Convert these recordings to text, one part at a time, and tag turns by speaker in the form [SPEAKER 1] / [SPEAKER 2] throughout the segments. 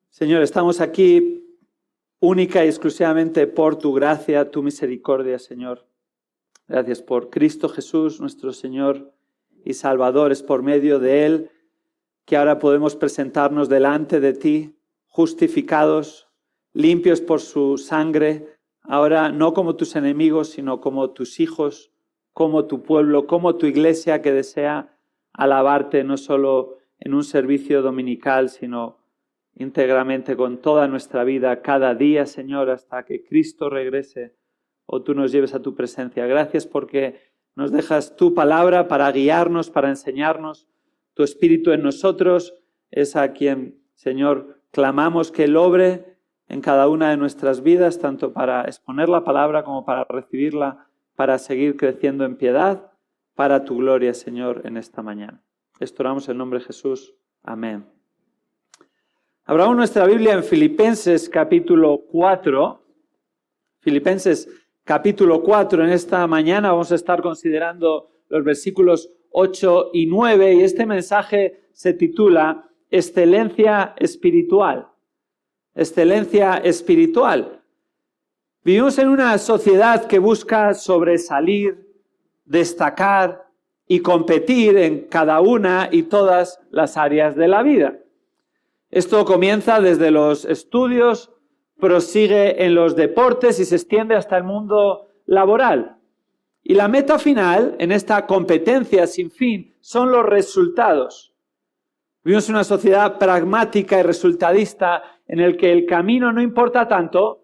[SPEAKER 1] Señor, estamos aquí única y exclusivamente por tu gracia, tu misericordia, Señor. Gracias por Cristo Jesús, nuestro Señor y Salvador. Es por medio de Él que ahora podemos presentarnos delante de ti, justificados, limpios por su sangre, ahora no como tus enemigos, sino como tus hijos, como tu pueblo, como tu iglesia que desea alabarte no solo en un servicio dominical, sino íntegramente con toda nuestra vida, cada día, Señor, hasta que Cristo regrese o tú nos lleves a tu presencia. Gracias porque nos dejas tu palabra para guiarnos, para enseñarnos. Tu Espíritu en nosotros es a quien, Señor, clamamos que Él obre en cada una de nuestras vidas, tanto para exponer la palabra como para recibirla, para seguir creciendo en piedad, para tu gloria, Señor, en esta mañana. Esto oramos en nombre de Jesús. Amén. Abramos nuestra Biblia en Filipenses capítulo 4. Filipenses capítulo 4. En esta mañana vamos a estar considerando los versículos 8 y 9. Y este mensaje se titula Excelencia Espiritual. Excelencia espiritual. Vivimos en una sociedad que busca sobresalir, destacar y competir en cada una y todas las áreas de la vida. Esto comienza desde los estudios, prosigue en los deportes y se extiende hasta el mundo laboral. Y la meta final en esta competencia sin fin son los resultados. Vivimos en una sociedad pragmática y resultadista en el que el camino no importa tanto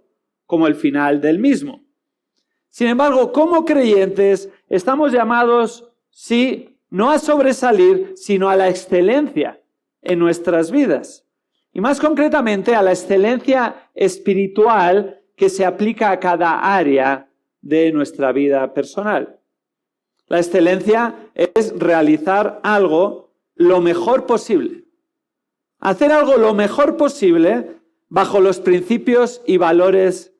[SPEAKER 1] como el final del mismo. Sin embargo, como creyentes estamos llamados, sí, no a sobresalir, sino a la excelencia en nuestras vidas. Y más concretamente a la excelencia espiritual que se aplica a cada área de nuestra vida personal. La excelencia es realizar algo lo mejor posible. Hacer algo lo mejor posible bajo los principios y valores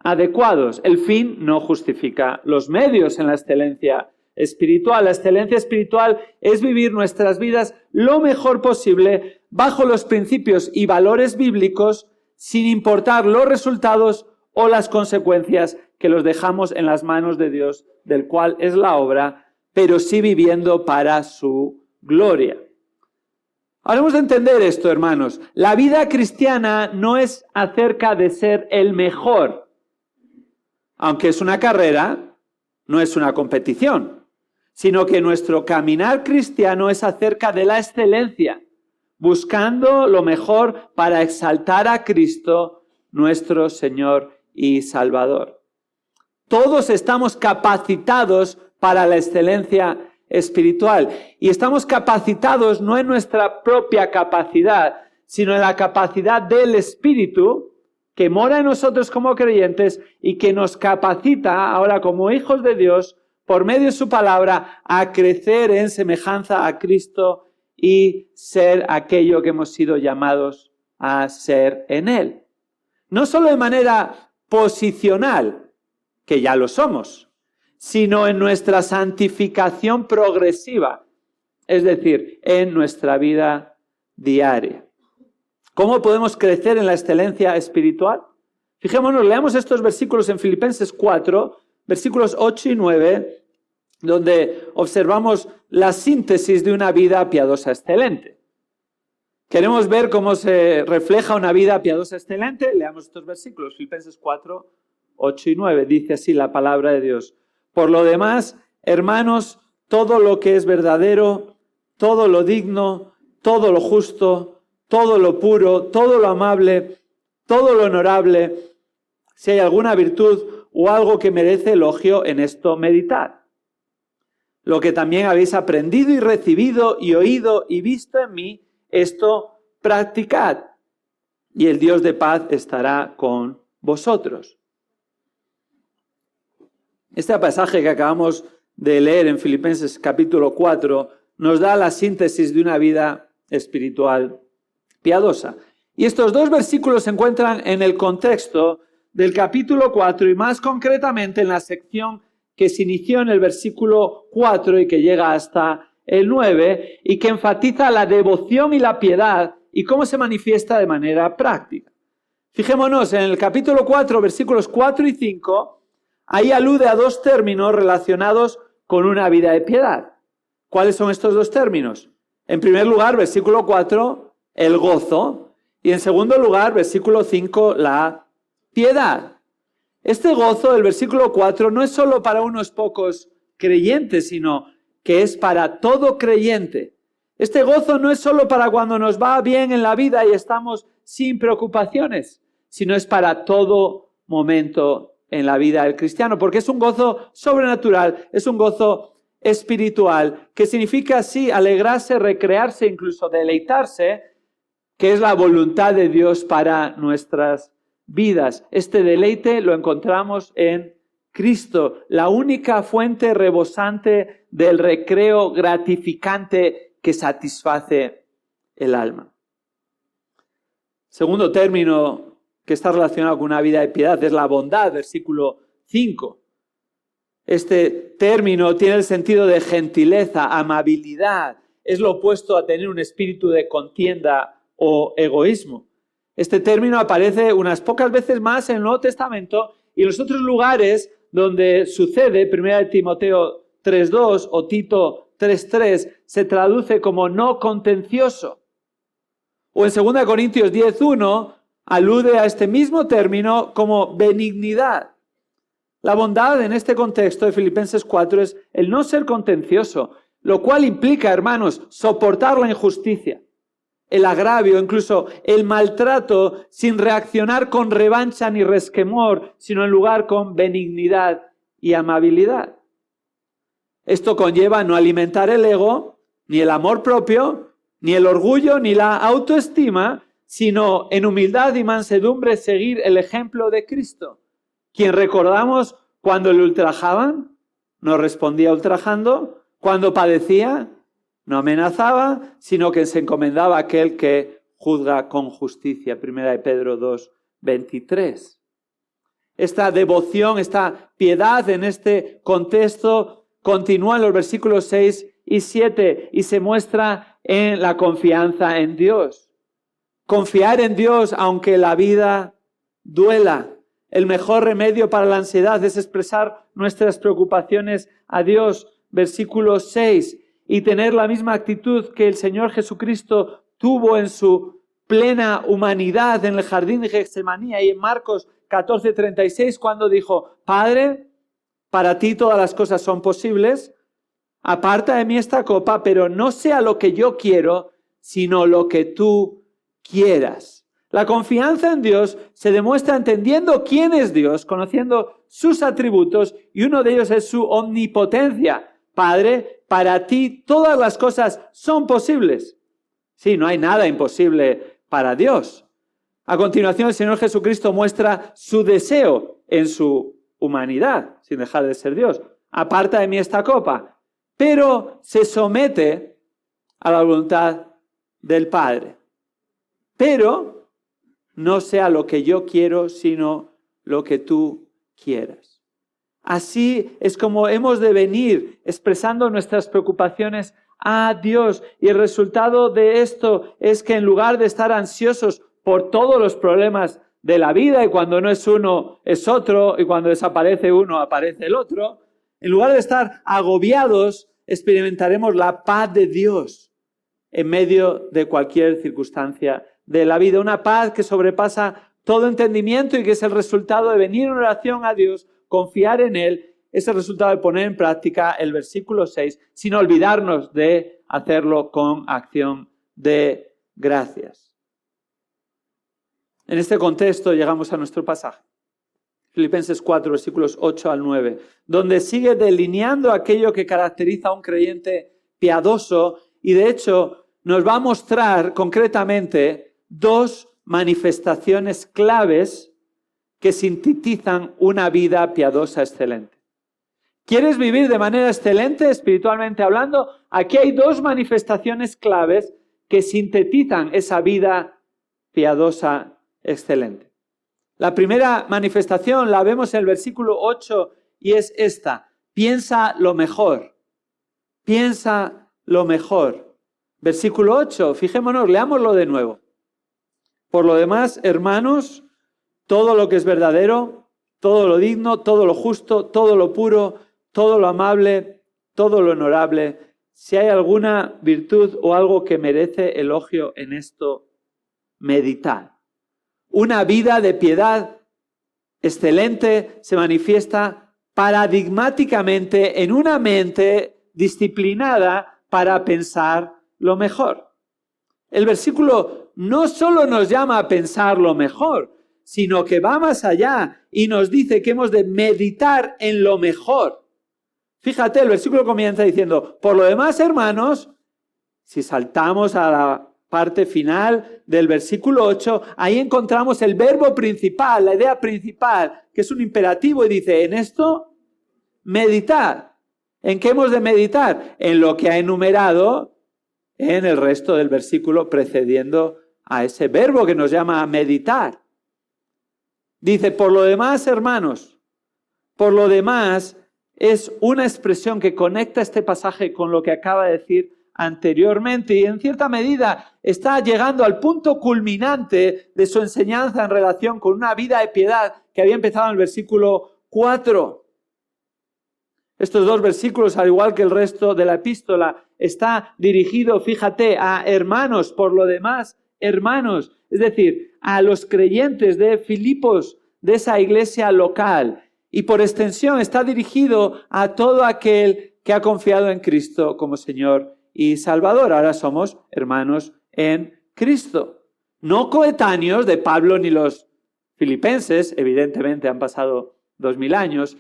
[SPEAKER 1] adecuados. El fin no justifica los medios en la excelencia espiritual. La excelencia espiritual es vivir nuestras vidas lo mejor posible bajo los principios y valores bíblicos, sin importar los resultados o las consecuencias que los dejamos en las manos de Dios, del cual es la obra, pero sí viviendo para su gloria. Ahora hemos de entender esto, hermanos. La vida cristiana no es acerca de ser el mejor. Aunque es una carrera, no es una competición, sino que nuestro caminar cristiano es acerca de la excelencia, buscando lo mejor para exaltar a Cristo, nuestro Señor y Salvador. Todos estamos capacitados para la excelencia espiritual y estamos capacitados no en nuestra propia capacidad, sino en la capacidad del Espíritu que mora en nosotros como creyentes y que nos capacita ahora como hijos de Dios por medio de su palabra a crecer en semejanza a Cristo y ser aquello que hemos sido llamados a ser en Él. No solo de manera posicional, que ya lo somos, sino en nuestra santificación progresiva, es decir, en nuestra vida diaria. ¿Cómo podemos crecer en la excelencia espiritual? Fijémonos, leamos estos versículos en Filipenses 4, versículos 8 y 9, donde observamos la síntesis de una vida piadosa excelente. ¿Queremos ver cómo se refleja una vida piadosa excelente? Leamos estos versículos, Filipenses 4, 8 y 9. Dice así la palabra de Dios. Por lo demás, hermanos, todo lo que es verdadero, todo lo digno, todo lo justo, todo lo puro, todo lo amable, todo lo honorable, si hay alguna virtud o algo que merece elogio, en esto meditad. Lo que también habéis aprendido y recibido y oído y visto en mí, esto practicad, y el Dios de paz estará con vosotros. Este pasaje que acabamos de leer en Filipenses capítulo 4 nos da la síntesis de una vida espiritual piadosa. Y estos dos versículos se encuentran en el contexto del capítulo 4 y más concretamente en la sección que se inició en el versículo 4 y que llega hasta el 9 y que enfatiza la devoción y la piedad y cómo se manifiesta de manera práctica. Fijémonos en el capítulo 4, versículos 4 y 5, ahí alude a dos términos relacionados con una vida de piedad. ¿Cuáles son estos dos términos? En primer lugar, versículo 4, el gozo, y en segundo lugar, versículo 5, la piedad. Este gozo del versículo 4 no es solo para unos pocos creyentes, sino que es para todo creyente. Este gozo no es solo para cuando nos va bien en la vida y estamos sin preocupaciones, sino es para todo momento en la vida del cristiano, porque es un gozo sobrenatural, es un gozo espiritual, que significa sí alegrarse, recrearse, incluso deleitarse, que es la voluntad de Dios para nuestras vidas. Este deleite lo encontramos en Cristo, la única fuente rebosante del recreo gratificante que satisface el alma. Segundo término que está relacionado con una vida de piedad es la bondad, versículo 5. Este término tiene el sentido de gentileza, amabilidad. Es lo opuesto a tener un espíritu de contienda o egoísmo. Este término aparece unas pocas veces más en el Nuevo Testamento y en los otros lugares donde sucede, 1 Timoteo 3:2 o Tito 3:3, se traduce como no contencioso. O en 2 Corintios 10:1 alude a este mismo término como benignidad. La bondad en este contexto de Filipenses 4 es el no ser contencioso, lo cual implica, hermanos, soportar la injusticia, el agravio, incluso el maltrato, sin reaccionar con revancha ni resquemor, sino en lugar con benignidad y amabilidad. Esto conlleva no alimentar el ego, ni el amor propio, ni el orgullo, ni la autoestima, sino en humildad y mansedumbre seguir el ejemplo de Cristo, quien recordamos cuando le ultrajaban, no respondía ultrajando, cuando padecía, no amenazaba, sino que se encomendaba a aquel que juzga con justicia. 1 Pedro 2:23. Esta devoción, esta piedad en este contexto continúa en los versículos 6 y 7 y se muestra en la confianza en Dios. Confiar en Dios aunque la vida duela. El mejor remedio para la ansiedad es expresar nuestras preocupaciones a Dios. Versículo 6. Y tener la misma actitud que el Señor Jesucristo tuvo en su plena humanidad en el jardín de Getsemaní y en Marcos 14:36 cuando dijo: Padre, para ti todas las cosas son posibles, aparta de mí esta copa, pero no sea lo que yo quiero, sino lo que tú quieras. La confianza en Dios se demuestra entendiendo quién es Dios, conociendo sus atributos, y uno de ellos es su omnipotencia. Padre, para ti todas las cosas son posibles. Sí, no hay nada imposible para Dios. A continuación, el Señor Jesucristo muestra su deseo en su humanidad, sin dejar de ser Dios. Aparta de mí esta copa, pero se somete a la voluntad del Padre. Pero no sea lo que yo quiero, sino lo que tú quieras. Así es como hemos de venir expresando nuestras preocupaciones a Dios. Y el resultado de esto es que en lugar de estar ansiosos por todos los problemas de la vida, y cuando no es uno es otro, y cuando desaparece uno aparece el otro, en lugar de estar agobiados, experimentaremos la paz de Dios en medio de cualquier circunstancia de la vida. Una paz que sobrepasa todo entendimiento y que es el resultado de venir en oración a Dios, confiar en Él, es el resultado de poner en práctica el versículo 6, sin olvidarnos de hacerlo con acción de gracias. En este contexto llegamos a nuestro pasaje. Filipenses 4, versículos 8 al 9, donde sigue delineando aquello que caracteriza a un creyente piadoso y de hecho nos va a mostrar concretamente dos manifestaciones claves que sintetizan una vida piadosa excelente. ¿Quieres vivir de manera excelente espiritualmente hablando? Aquí hay dos manifestaciones claves que sintetizan esa vida piadosa excelente. La primera manifestación la vemos en el versículo 8 y es esta: piensa lo mejor. Piensa lo mejor. Versículo 8, fijémonos, leámoslo de nuevo. Por lo demás, hermanos, todo lo que es verdadero, todo lo digno, todo lo justo, todo lo puro, todo lo amable, todo lo honorable, si hay alguna virtud o algo que merece elogio en esto, meditad. Una vida de piedad excelente se manifiesta paradigmáticamente en una mente disciplinada para pensar lo mejor. El versículo no solo nos llama a pensar lo mejor, sino que va más allá y nos dice que hemos de meditar en lo mejor. Fíjate, el versículo comienza diciendo, por lo demás, hermanos, si saltamos a la parte final del versículo 8, ahí encontramos el verbo principal, la idea principal, que es un imperativo y dice, en esto, meditad. ¿En qué hemos de meditar? En lo que ha enumerado en el resto del versículo precediendo a ese verbo que nos llama a meditar. Dice, por lo demás, hermanos, por lo demás es una expresión que conecta este pasaje con lo que acaba de decir anteriormente y en cierta medida está llegando al punto culminante de su enseñanza en relación con una vida de piedad que había empezado en el versículo 4. Estos dos versículos, al igual que el resto de la epístola, está dirigido, fíjate, a hermanos, por lo demás, hermanos, es decir, a los creyentes de Filipos, de esa iglesia local. Y por extensión está dirigido a todo aquel que ha confiado en Cristo como Señor y Salvador. Ahora somos hermanos en Cristo. No coetáneos de Pablo ni los filipenses, evidentemente han pasado 2000 años,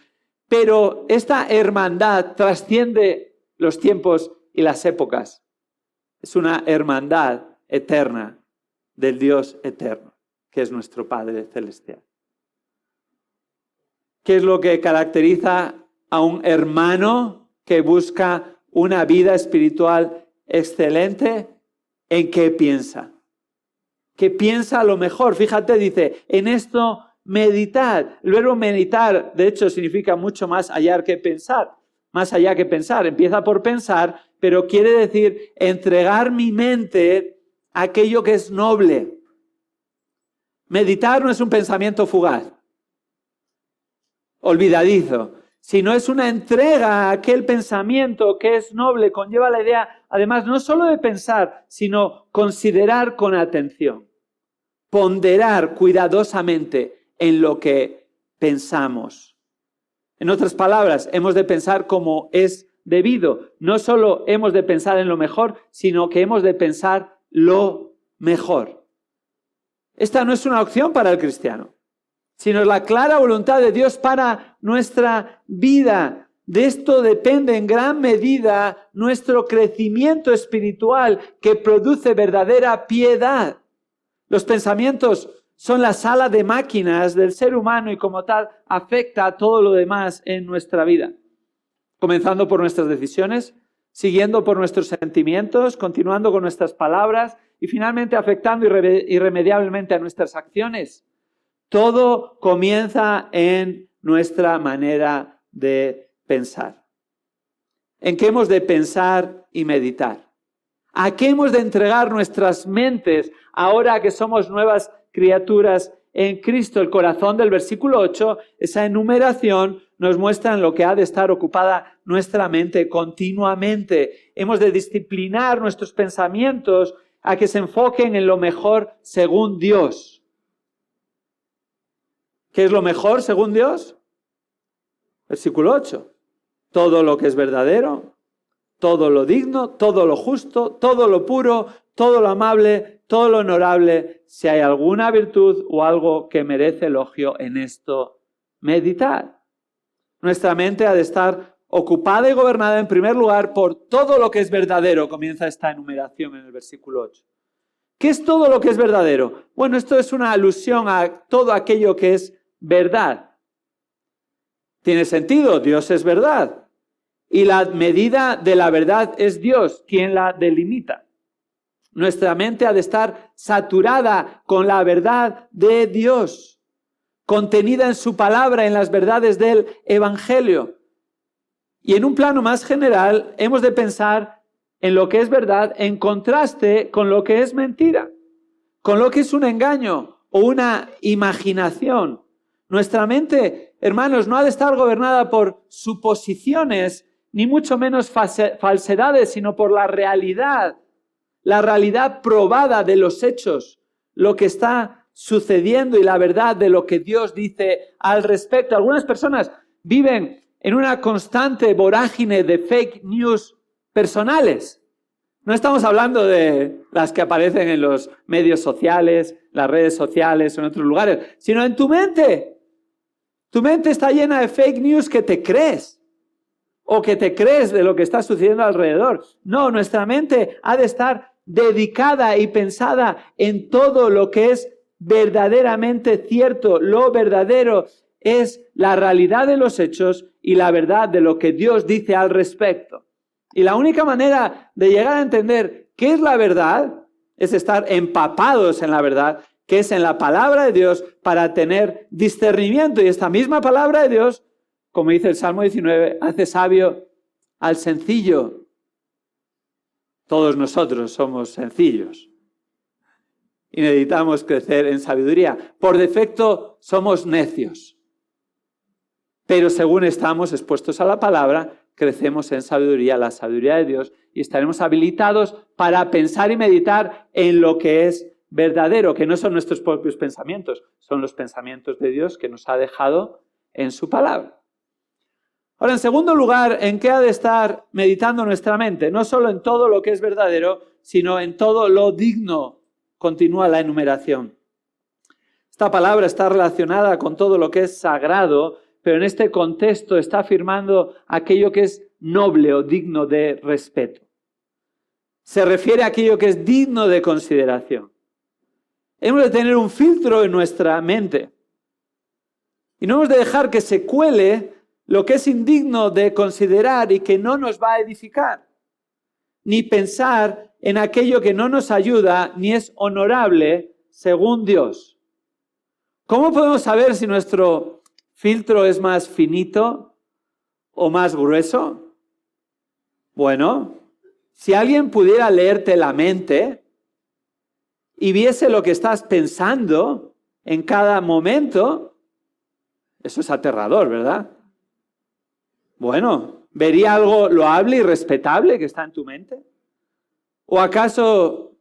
[SPEAKER 1] pero esta hermandad trasciende los tiempos y las épocas. Es una hermandad eterna del Dios eterno, que es nuestro Padre celestial. ¿Qué es lo que caracteriza a un hermano que busca una vida espiritual excelente? ¿En qué piensa? ¿Qué piensa lo mejor? Fíjate, dice, en esto meditad. El verbo meditar, de hecho, significa mucho más allá que pensar. Más allá que pensar. Empieza por pensar, pero quiere decir entregar mi mente a aquello que es noble. Meditar no es un pensamiento fugaz, olvidadizo, sino es una entrega a aquel pensamiento que es noble, conlleva la idea, además, no solo de pensar, sino considerar con atención, ponderar cuidadosamente en lo que pensamos. En otras palabras, hemos de pensar como es debido. No solo hemos de pensar en lo mejor, sino que hemos de pensar lo mejor. Esta no es una opción para el cristiano, sino la clara voluntad de Dios para nuestra vida. De esto depende en gran medida nuestro crecimiento espiritual que produce verdadera piedad. Los pensamientos son la sala de máquinas del ser humano y como tal afecta a todo lo demás en nuestra vida. Comenzando por nuestras decisiones, siguiendo por nuestros sentimientos, continuando con nuestras palabras y finalmente afectando irremediablemente a nuestras acciones. Todo comienza en nuestra manera de pensar. ¿En qué hemos de pensar y meditar? ¿A qué hemos de entregar nuestras mentes ahora que somos nuevas criaturas en Cristo? El corazón del versículo 8, esa enumeración nos muestra en lo que ha de estar ocupada nuestra mente continuamente. Hemos de disciplinar nuestros pensamientos a que se enfoquen en lo mejor según Dios. ¿Qué es lo mejor según Dios? Versículo 8. Todo lo que es verdadero, todo lo digno, todo lo justo, todo lo puro, todo lo amable, todo lo honorable. Si hay alguna virtud o algo que merece elogio, en esto meditad. Nuestra mente ha de estar ocupada y gobernada en primer lugar por todo lo que es verdadero. Comienza esta enumeración en el versículo 8. ¿Qué es todo lo que es verdadero? Bueno, esto es una alusión a todo aquello que es verdad. Tiene sentido, Dios es verdad. Y la medida de la verdad es Dios quien la delimita. Nuestra mente ha de estar saturada con la verdad de Dios, contenida en su palabra, en las verdades del Evangelio. Y en un plano más general, hemos de pensar en lo que es verdad en contraste con lo que es mentira, con lo que es un engaño o una imaginación. Nuestra mente, hermanos, no ha de estar gobernada por suposiciones, ni mucho menos falsedades, sino por la realidad probada de los hechos, lo que está sucediendo y la verdad de lo que Dios dice al respecto. Algunas personas viven en una constante vorágine de fake news personales. No estamos hablando de las que aparecen en los medios sociales, las redes sociales o en otros lugares, sino en tu mente. Tu mente está llena de fake news que te crees o que te crees de lo que está sucediendo alrededor. No, nuestra mente ha de estar dedicada y pensada en todo lo que es verdaderamente cierto. Lo verdadero es la realidad de los hechos y la verdad de lo que Dios dice al respecto. Y la única manera de llegar a entender qué es la verdad es estar empapados en la verdad, que es en la palabra de Dios, para tener discernimiento. Y esta misma palabra de Dios, como dice el Salmo 19, hace sabio al sencillo. Todos nosotros somos sencillos y necesitamos crecer en sabiduría. Por defecto somos necios, pero según estamos expuestos a la palabra, crecemos en sabiduría, la sabiduría de Dios, y estaremos habilitados para pensar y meditar en lo que es verdadero, que no son nuestros propios pensamientos, son los pensamientos de Dios que nos ha dejado en su palabra. Ahora, en segundo lugar, ¿en qué ha de estar meditando nuestra mente? No solo en todo lo que es verdadero, sino en todo lo digno. Continúa la enumeración. Esta palabra está relacionada con todo lo que es sagrado, pero en este contexto está afirmando aquello que es noble o digno de respeto. Se refiere a aquello que es digno de consideración. Hemos de tener un filtro en nuestra mente. Y no hemos de dejar que se cuele lo que es indigno de considerar y que no nos va a edificar. Ni pensar en aquello que no nos ayuda ni es honorable según Dios. ¿Cómo podemos saber si nuestro filtro es más finito o más grueso? Bueno, si alguien pudiera leerte la mente y viese lo que estás pensando en cada momento, eso es aterrador, ¿verdad? Bueno, ¿vería algo loable y respetable que está en tu mente? ¿O acaso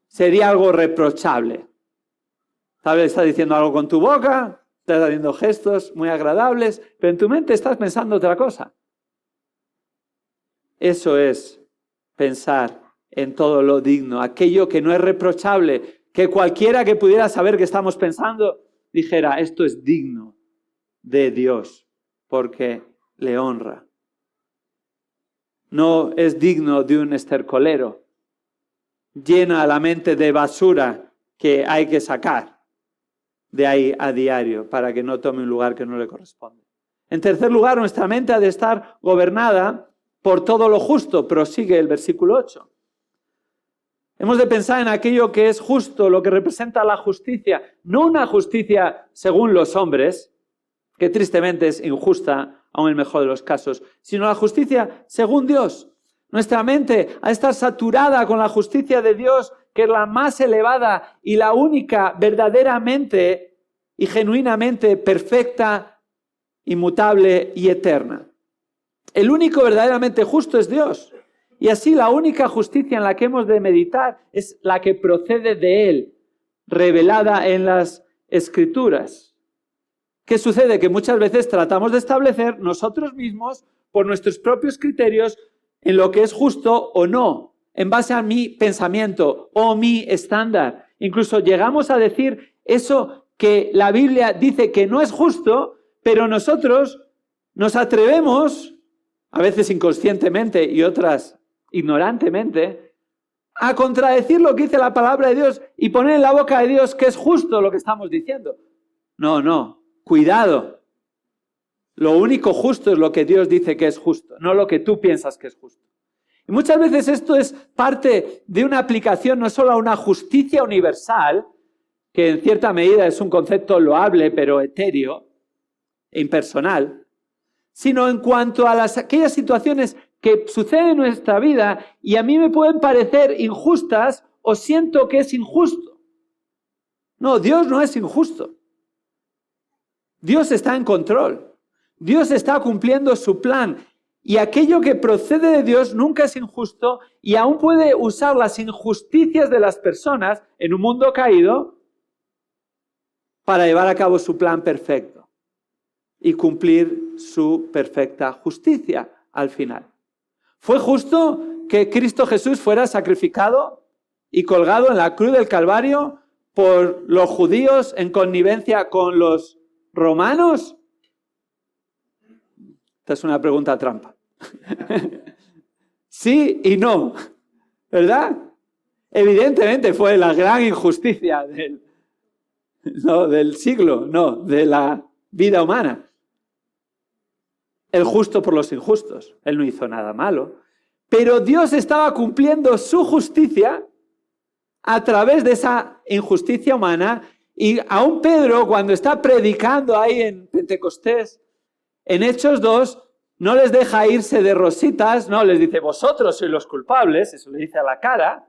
[SPEAKER 1] sería algo reprochable? Tal vez estás diciendo algo con tu boca, estás haciendo gestos muy agradables, pero en tu mente estás pensando otra cosa. Eso es pensar en todo lo digno, aquello que no es reprochable, que cualquiera que pudiera saber que estamos pensando dijera, esto es digno de Dios, porque le honra. No es digno de un estercolero. Llena la mente de basura que hay que sacar de ahí a diario para que no tome un lugar que no le corresponde. En tercer lugar, nuestra mente ha de estar gobernada por todo lo justo. Prosigue el versículo 8. Hemos de pensar en aquello que es justo, lo que representa la justicia. No una justicia según los hombres, que tristemente es injusta, aun en el mejor de los casos, sino la justicia según Dios. Nuestra mente ha de estar saturada con la justicia de Dios, que es la más elevada y la única verdaderamente y genuinamente perfecta, inmutable y eterna. El único verdaderamente justo es Dios. Y así la única justicia en la que hemos de meditar es la que procede de Él, revelada en las Escrituras. ¿Qué sucede? Que muchas veces tratamos de establecer nosotros mismos, por nuestros propios criterios, en lo que es justo o no, en base a mi pensamiento o mi estándar. Incluso llegamos a decir eso que la Biblia dice que no es justo, pero nosotros nos atrevemos, a veces inconscientemente y otras ignorantemente, a contradecir lo que dice la palabra de Dios y poner en la boca de Dios que es justo lo que estamos diciendo. No, cuidado. Lo único justo es lo que Dios dice que es justo, no lo que tú piensas que es justo. Y muchas veces esto es parte de una aplicación no solo a una justicia universal, que en cierta medida es un concepto loable pero etéreo e impersonal, sino en cuanto a aquellas situaciones que suceden en nuestra vida y a mí me pueden parecer injustas o siento que es injusto. No, Dios no es injusto. Dios está en control. Dios está cumpliendo su plan. Y aquello que procede de Dios nunca es injusto y aún puede usar las injusticias de las personas en un mundo caído para llevar a cabo su plan perfecto y cumplir su perfecta justicia al final. ¿Fue justo que Cristo Jesús fuera sacrificado y colgado en la cruz del Calvario por los judíos en connivencia con los romanos? Esta es una pregunta trampa. Sí y no, ¿verdad? Evidentemente fue la gran injusticia del siglo, no, de la vida humana. El justo por los injustos. Él no hizo nada malo. Pero Dios estaba cumpliendo su justicia a través de esa injusticia humana. Y aún Pedro, cuando está predicando ahí en Pentecostés, en Hechos 2, no les deja irse de rositas, no, les dice, vosotros sois los culpables, eso le dice a la cara,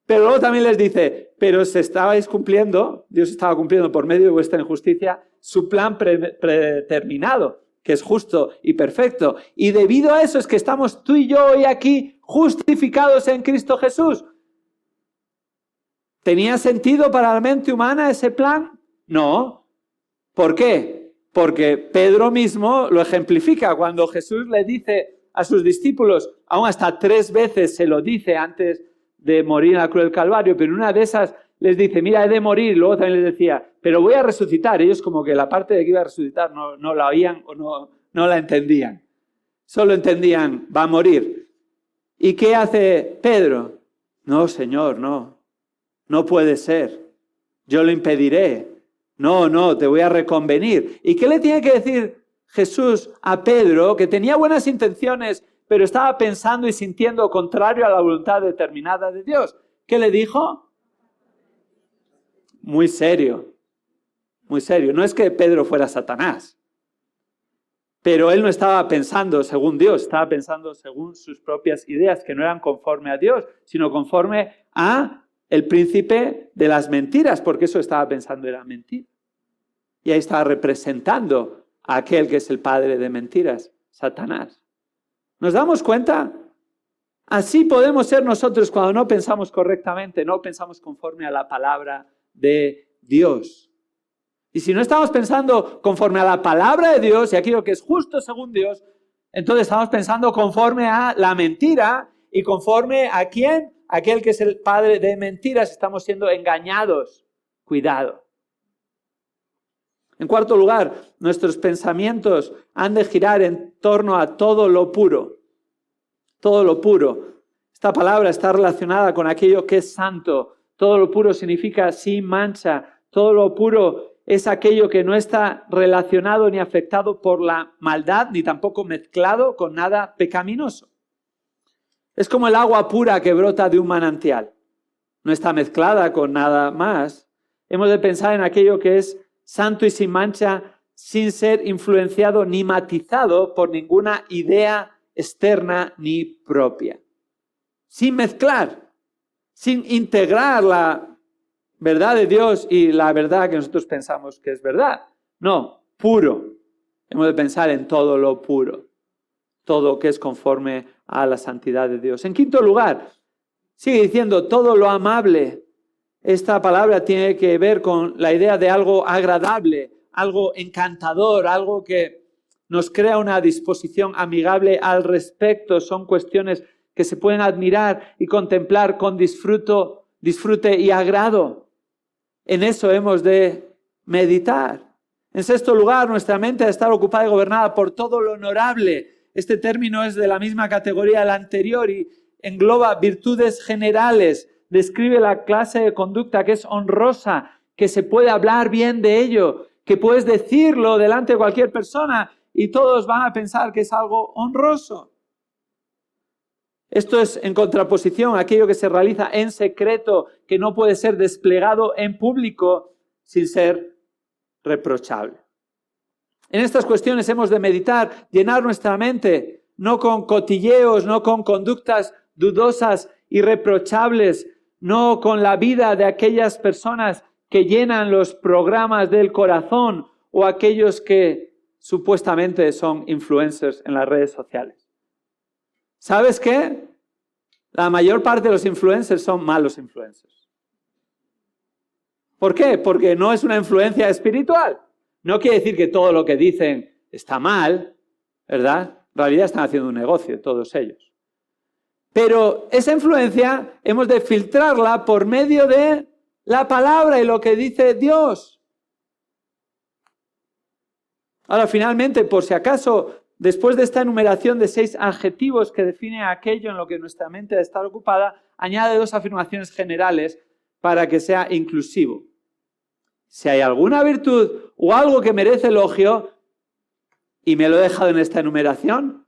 [SPEAKER 1] pero luego también les dice, pero se estabais cumpliendo, Dios estaba cumpliendo por medio de vuestra injusticia, su plan predeterminado, que es justo y perfecto. Y debido a eso es que estamos tú y yo hoy aquí justificados en Cristo Jesús. ¿Tenía sentido para la mente humana ese plan? No. ¿Por qué? Porque Pedro mismo lo ejemplifica. Cuando Jesús le dice a sus discípulos, aún hasta 3 veces se lo dice antes de morir en la cruz del Calvario, pero una de esas les dice, mira, he de morir. Y luego también les decía, pero voy a resucitar. Ellos como que la parte de que iba a resucitar no la oían o no la entendían. Solo entendían, va a morir. ¿Y qué hace Pedro? No, Señor, no puede ser. Yo lo impediré. No, te voy a reconvenir. ¿Y qué le tiene que decir Jesús a Pedro, que tenía buenas intenciones, pero estaba pensando y sintiendo contrario a la voluntad determinada de Dios? ¿Qué le dijo? Muy serio, muy serio. No es que Pedro fuera Satanás, pero él no estaba pensando según Dios, estaba pensando según sus propias ideas, que no eran conforme a Dios, sino conforme a el príncipe de las mentiras, porque eso estaba pensando era mentira. Y ahí estaba representando a aquel que es el padre de mentiras, Satanás. ¿Nos damos cuenta? Así podemos ser nosotros cuando no pensamos correctamente, no pensamos conforme a la palabra de Dios. Y si no estamos pensando conforme a la palabra de Dios y aquello que es justo según Dios, entonces estamos pensando conforme a la mentira y conforme a ¿quién? Aquel que es el padre de mentiras. Estamos siendo engañados. Cuidado. En cuarto lugar, nuestros pensamientos han de girar en torno a todo lo puro. Todo lo puro. Esta palabra está relacionada con aquello que es santo. Todo lo puro significa sin mancha. Todo lo puro es aquello que no está relacionado ni afectado por la maldad, ni tampoco mezclado con nada pecaminoso. Es como el agua pura que brota de un manantial. No está mezclada con nada más. Hemos de pensar en aquello que es santo y sin mancha, sin ser influenciado ni matizado por ninguna idea externa ni propia. Sin mezclar, sin integrar la verdad de Dios y la verdad que nosotros pensamos que es verdad. No, puro. Hemos de pensar en todo lo puro, todo que es conforme a la santidad de Dios. En quinto lugar, sigue diciendo todo lo amable. Esta palabra tiene que ver con la idea de algo agradable, algo encantador, algo que nos crea una disposición amigable al respecto. Son cuestiones que se pueden admirar y contemplar con disfrute y agrado. En eso hemos de meditar. En sexto lugar, nuestra mente ha de estar ocupada y gobernada por todo lo honorable. Este término es de la misma categoría del anterior y engloba virtudes generales. Describe la clase de conducta que es honrosa, que se puede hablar bien de ello, que puedes decirlo delante de cualquier persona y todos van a pensar que es algo honroso. Esto es en contraposición a aquello que se realiza en secreto, que no puede ser desplegado en público sin ser reprochable. En estas cuestiones hemos de meditar, llenar nuestra mente, no con cotilleos, no con conductas dudosas, irreprochables, no con la vida de aquellas personas que llenan los programas del corazón o aquellos que supuestamente son influencers en las redes sociales. ¿Sabes qué? La mayor parte de los influencers son malos influencers. ¿Por qué? Porque no es una influencia espiritual. No quiere decir que todo lo que dicen está mal, ¿verdad? En realidad están haciendo un negocio, todos ellos. Pero esa influencia hemos de filtrarla por medio de la palabra y lo que dice Dios. Ahora, finalmente, por si acaso, después de esta enumeración de 6 adjetivos que define aquello en lo que nuestra mente debe estar ocupada, añade 2 afirmaciones generales para que sea inclusivo. Si hay alguna virtud o algo que merece elogio, y me lo he dejado en esta enumeración,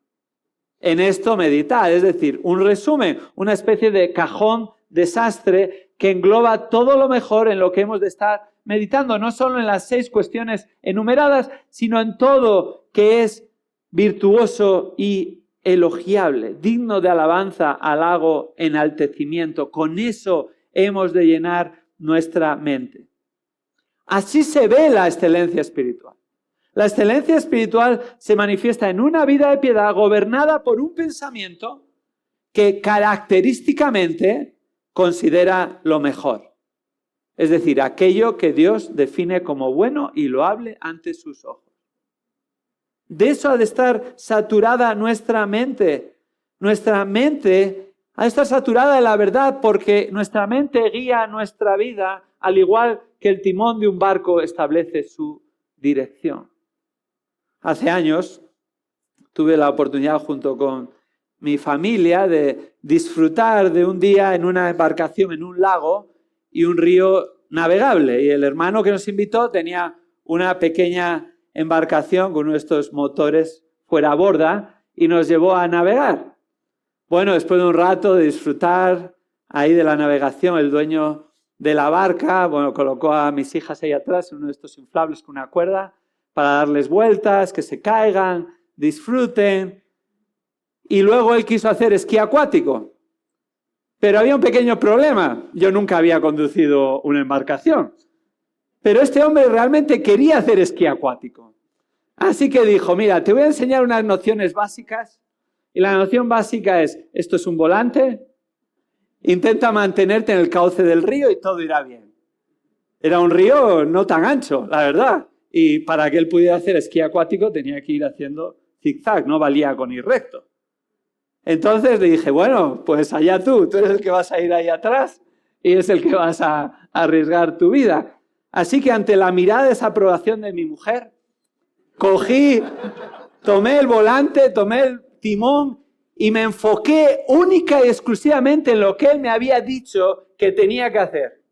[SPEAKER 1] en esto meditad, es decir, un resumen, una especie de cajón desastre que engloba todo lo mejor en lo que hemos de estar meditando, no solo en las 6 cuestiones enumeradas, sino en todo que es virtuoso y elogiable, digno de alabanza, halago, enaltecimiento. Con eso hemos de llenar nuestra mente. Así se ve la excelencia espiritual. La excelencia espiritual se manifiesta en una vida de piedad gobernada por un pensamiento que característicamente considera lo mejor. Es decir, aquello que Dios define como bueno y loable ante sus ojos. De eso ha de estar saturada nuestra mente. Nuestra mente ha de estar saturada de la verdad porque nuestra mente guía nuestra vida al igual que el timón de un barco establece su dirección. Hace años tuve la oportunidad junto con mi familia de disfrutar de un día en una embarcación en un lago y un río navegable. Y el hermano que nos invitó tenía una pequeña embarcación con uno de estos motores fuera borda y nos llevó a navegar. Bueno, después de un rato de disfrutar ahí de la navegación, el dueño de la barca, colocó a mis hijas ahí atrás en uno de estos inflables con una cuerda para darles vueltas, que se caigan, disfruten. Y luego él quiso hacer esquí acuático. Pero había un pequeño problema. Yo nunca había conducido una embarcación. Pero este hombre realmente quería hacer esquí acuático. Así que dijo, mira, te voy a enseñar unas nociones básicas. Y la noción básica es, esto es un volante, intenta mantenerte en el cauce del río y todo irá bien. Era un río no tan ancho, la verdad. Y para que él pudiera hacer esquí acuático tenía que ir haciendo zigzag, no valía con ir recto. Entonces le dije, bueno, pues allá tú eres el que vas a ir ahí atrás y es el que vas a arriesgar tu vida. Así que ante la mirada de desaprobación de mi mujer, tomé el volante, tomé el timón y me enfoqué única y exclusivamente en lo que él me había dicho que tenía que hacer.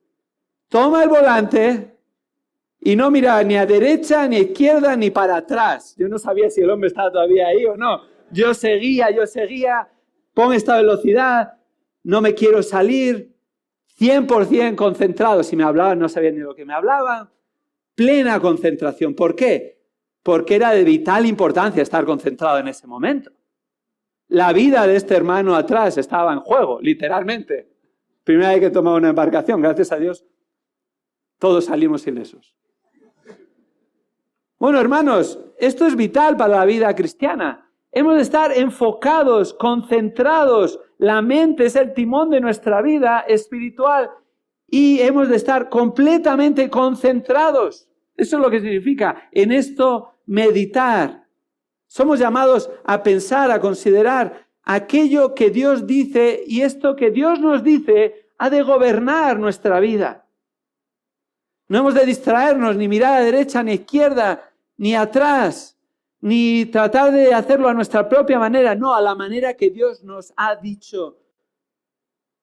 [SPEAKER 1] Toma el volante y no miraba ni a derecha, ni a izquierda, ni para atrás. Yo no sabía si el hombre estaba todavía ahí o no. Yo seguía, pon esta velocidad, no me quiero salir, 100% concentrado. Si me hablaban no sabía ni lo que me hablaban. Plena concentración. ¿Por qué? Porque era de vital importancia estar concentrado en ese momento. La vida de este hermano atrás estaba en juego, literalmente. Primera vez que tomaba una embarcación, gracias a Dios, todos salimos ilesos. Bueno, hermanos, esto es vital para la vida cristiana. Hemos de estar enfocados, concentrados. La mente es el timón de nuestra vida espiritual y hemos de estar completamente concentrados. Eso es lo que significa en esto meditar. Somos llamados a pensar, a considerar aquello que Dios dice y esto que Dios nos dice ha de gobernar nuestra vida. No hemos de distraernos, ni mirar a derecha ni a izquierda, ni atrás, ni tratar de hacerlo a nuestra propia manera, no, a la manera que Dios nos ha dicho.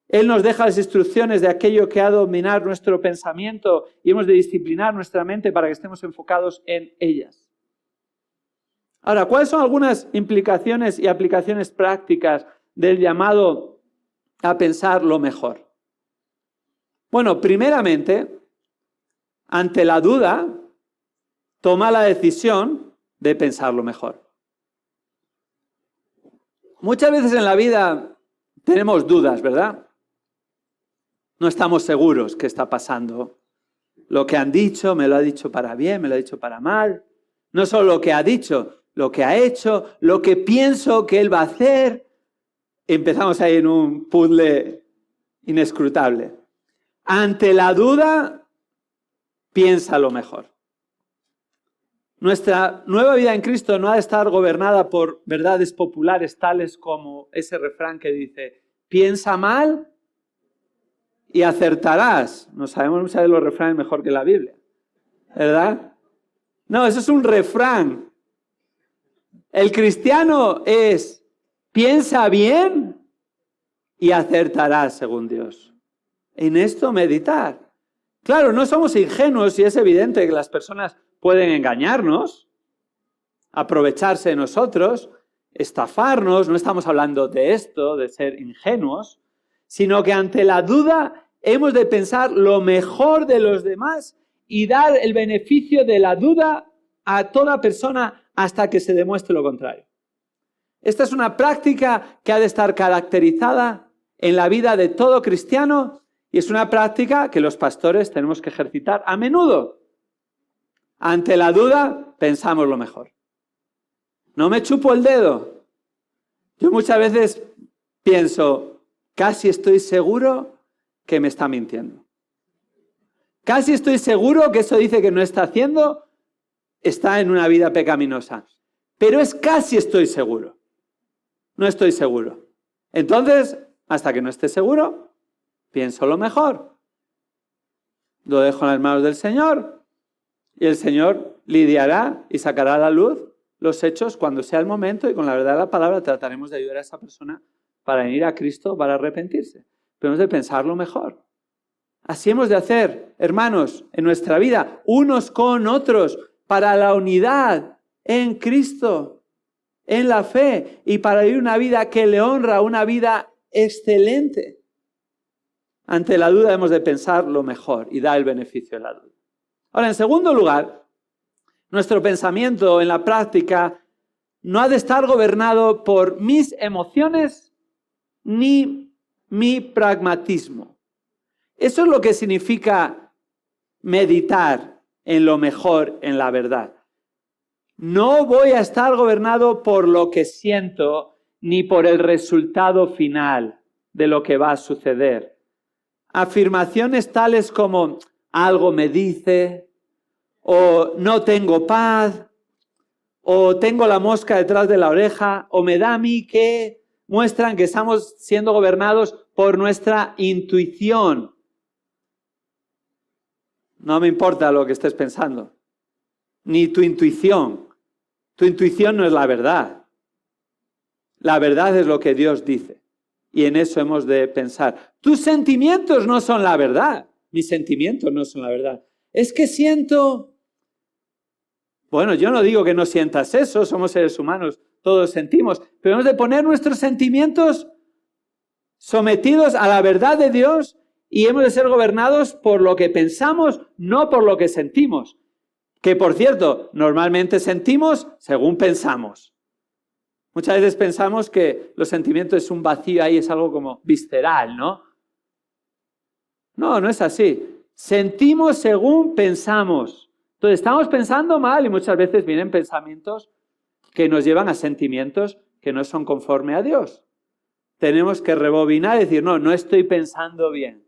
[SPEAKER 1] Él nos deja las instrucciones de aquello que ha de dominar nuestro pensamiento y hemos de disciplinar nuestra mente para que estemos enfocados en ellas. Ahora, ¿cuáles son algunas implicaciones y aplicaciones prácticas del llamado a pensar lo mejor? Bueno, primeramente, ante la duda, toma la decisión de pensarlo mejor. Muchas veces en la vida tenemos dudas, ¿verdad? No estamos seguros qué está pasando. Lo que han dicho, me lo ha dicho para bien, me lo ha dicho para mal. No solo lo que ha dicho, lo que ha hecho, lo que pienso que él va a hacer. Empezamos ahí en un puzzle inescrutable. Ante la duda, piensa lo mejor. Nuestra nueva vida en Cristo no ha de estar gobernada por verdades populares tales como ese refrán que dice, piensa mal y acertarás. No sabemos muchas de los refranes mejor que la Biblia, ¿verdad? No, eso es un refrán. El cristiano es, piensa bien y acertarás según Dios. En esto meditar. Claro, no somos ingenuos y es evidente que las personas pueden engañarnos, aprovecharse de nosotros, estafarnos. No estamos hablando de esto, de ser ingenuos, sino que ante la duda hemos de pensar lo mejor de los demás y dar el beneficio de la duda a toda persona hasta que se demuestre lo contrario. Esta es una práctica que ha de estar caracterizada en la vida de todo cristiano y es una práctica que los pastores tenemos que ejercitar a menudo. Ante la duda, pensamos lo mejor. No me chupo el dedo. Yo muchas veces pienso, casi estoy seguro que me está mintiendo. Casi estoy seguro que eso dice que no está haciendo, está en una vida pecaminosa. Pero es casi estoy seguro. No estoy seguro. Entonces, hasta que no esté seguro, pienso lo mejor. Lo dejo en las manos del Señor. Y el Señor lidiará y sacará a la luz los hechos cuando sea el momento y con la verdad de la palabra trataremos de ayudar a esa persona para venir a Cristo, para arrepentirse. Pero hemos de pensarlo mejor. Así hemos de hacer, hermanos, en nuestra vida, unos con otros, para la unidad en Cristo, en la fe y para vivir una vida que le honra, una vida excelente. Ante la duda hemos de pensar lo mejor y dar el beneficio de la duda. Ahora, en segundo lugar, nuestro pensamiento en la práctica no ha de estar gobernado por mis emociones ni mi pragmatismo. Eso es lo que significa meditar en lo mejor, en la verdad. No voy a estar gobernado por lo que siento ni por el resultado final de lo que va a suceder. Afirmaciones tales como algo me dice, o no tengo paz, o tengo la mosca detrás de la oreja, o me da a mí que muestran que estamos siendo gobernados por nuestra intuición. No me importa lo que estés pensando, ni tu intuición. Tu intuición no es la verdad. La verdad es lo que Dios dice. Y en eso hemos de pensar. Tus sentimientos no son la verdad. Mis sentimientos no son la verdad. Es que siento... Bueno, yo no digo que no sientas eso, somos seres humanos, todos sentimos. Pero hemos de poner nuestros sentimientos sometidos a la verdad de Dios y hemos de ser gobernados por lo que pensamos, no por lo que sentimos. Que, por cierto, normalmente sentimos según pensamos. Muchas veces pensamos que los sentimientos es un vacío ahí, es algo como visceral, ¿no? No, no es así. Sentimos según pensamos. Entonces, estamos pensando mal y muchas veces vienen pensamientos que nos llevan a sentimientos que no son conforme a Dios. Tenemos que rebobinar y decir, no estoy pensando bien.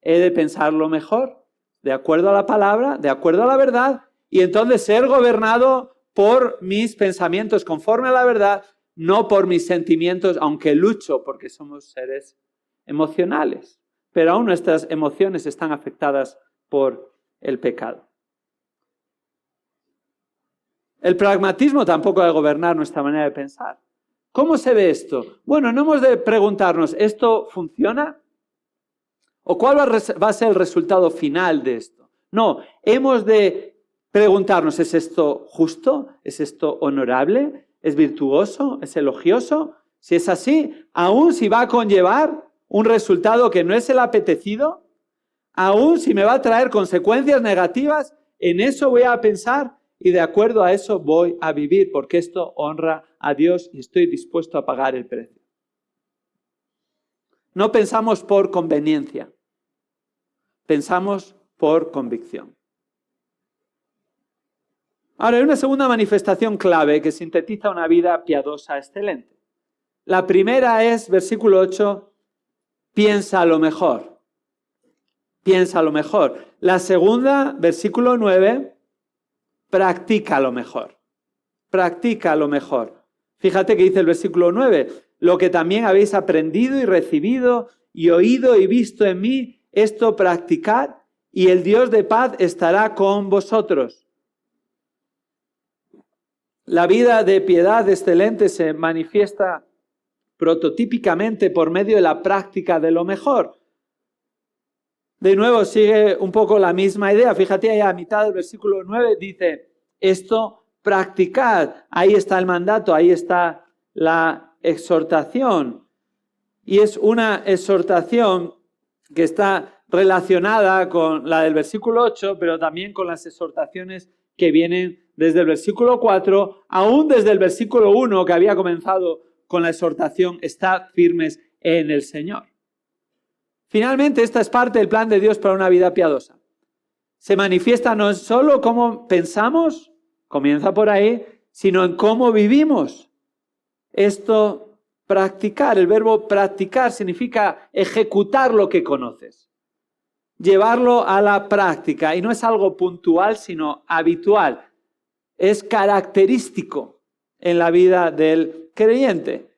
[SPEAKER 1] He de pensarlo mejor, de acuerdo a la palabra, de acuerdo a la verdad, y entonces ser gobernado por mis pensamientos conforme a la verdad, no por mis sentimientos, aunque lucho porque somos seres emocionales. Pero aún nuestras emociones están afectadas por el pecado. El pragmatismo tampoco ha de gobernar nuestra manera de pensar. ¿Cómo se ve esto? Bueno, no hemos de preguntarnos, ¿esto funciona? ¿O cuál va a ser el resultado final de esto? No, hemos de preguntarnos, ¿es esto justo? ¿Es esto honorable? ¿Es virtuoso? ¿Es elogioso? Si es así, aún si va a conllevar un resultado que no es el apetecido, aún si me va a traer consecuencias negativas, en eso voy a pensar y de acuerdo a eso voy a vivir, porque esto honra a Dios y estoy dispuesto a pagar el precio. No pensamos por conveniencia, pensamos por convicción. Ahora, hay una segunda manifestación clave que sintetiza una vida piadosa excelente. La primera es, versículo 8, piensa lo mejor. Piensa lo mejor. La segunda, versículo 9, practica lo mejor. Practica lo mejor. Fíjate que dice el versículo 9, lo que también habéis aprendido y recibido y oído y visto en mí, esto practicad y el Dios de paz estará con vosotros. La vida de piedad excelente se manifiesta prototípicamente por medio de la práctica de lo mejor. De nuevo sigue un poco la misma idea. Fíjate ahí a mitad del versículo 9 dice, esto practicad. Ahí está el mandato, ahí está la exhortación. Y es una exhortación que está relacionada con la del versículo 8, pero también con las exhortaciones que vienen desde el versículo 4, aún desde el versículo 1 que había comenzado con la exhortación, estad firmes en el Señor. Finalmente, esta es parte del plan de Dios para una vida piadosa. Se manifiesta no solo cómo pensamos, comienza por ahí, sino en cómo vivimos. Esto, practicar, el verbo practicar significa ejecutar lo que conoces. Llevarlo a la práctica, y no es algo puntual, sino habitual. Es característico en la vida del creyente.